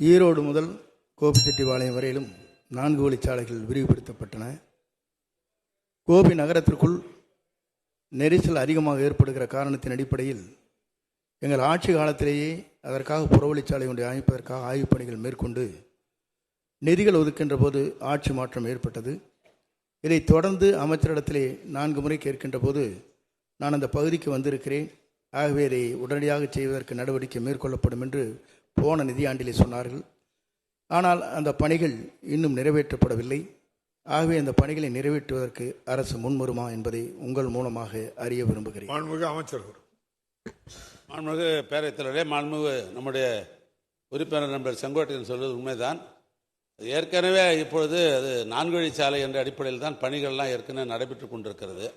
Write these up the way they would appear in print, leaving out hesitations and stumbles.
ஈரோடு முதல் கோபிச்செட்டிப்பாளையம் வரையிலும் 4 வழிச்சாலைகள் விரிவுபடுத்தப்பட்டன. கோபி நகரத்திற்குள் நெரிசல் அதிகமாக ஏற்படுகிற காரணத்தின் அடிப்படையில் எங்கள் ஆட்சி காலத்திலேயே அதற்காக புறவழிச்சாலை ஒன்றை அமைப்பதற்காக ஆய்வுப் பணிகள் மேற்கொண்டு நிதிகள் ஒதுக்கின்ற போது ஆட்சி மாற்றம் ஏற்பட்டது. இதை தொடர்ந்து அமைச்சரிடத்திலே 4 முறை கேட்கின்ற போது நான் அந்த பகுதிக்கு வந்திருக்கிறேன், ஆகவே இதை உடனடியாக செய்வதற்கு நடவடிக்கை மேற்கொள்ளப்படும் என்று போன நிதியாண்டிலே சொன்னார்கள். ஆனால் அந்த பணிகள் இன்னும் நிறைவேற்றப்படவில்லை. ஆகவே அந்த பணிகளை நிறைவேற்றுவதற்கு அரசு முன்வருமா என்பதை உங்கள் மூலமாக அறிய விரும்புகிறேன். மாண்புமிகு அமைச்சர். மாண்புமிகு பேரவைத் தலைவரே, மாண்புமிகு நம்முடைய உறுப்பினர் நண்பர் செங்கோட்டையன் சொல்வது உண்மைதான். ஏற்கனவே இப்பொழுது அது 4 வழிச்சாலை என்ற அடிப்படையில் தான் பணிகள்லாம் ஏற்கனவே நடைபெற்று கொண்டிருக்கிறது.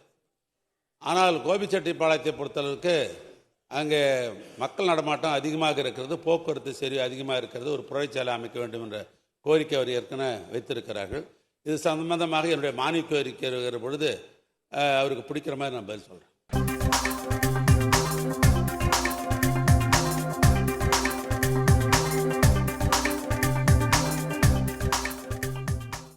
ஆனால் கோபிச்செட்டிப்பாளையத்தை பொறுத்தளவுக்கு அங்கே மக்கள் நடமாட்டம் அதிகமாக இருக்கிறது, போக்குவரத்து சரி அதிகமாக இருக்கிறது, ஒரு புறவழிச்சாலை அமைக்க வேண்டும் என்ற கோரிக்கை அவர் ஏற்கனவே வைத்திருக்கிறார்கள். இது சம்பந்தமாக என்னுடைய மானிய கோரிக்கை வருகிற பொழுது அவருக்கு பிடிக்கிற மாதிரி நான் பதில் சொல்கிறேன்.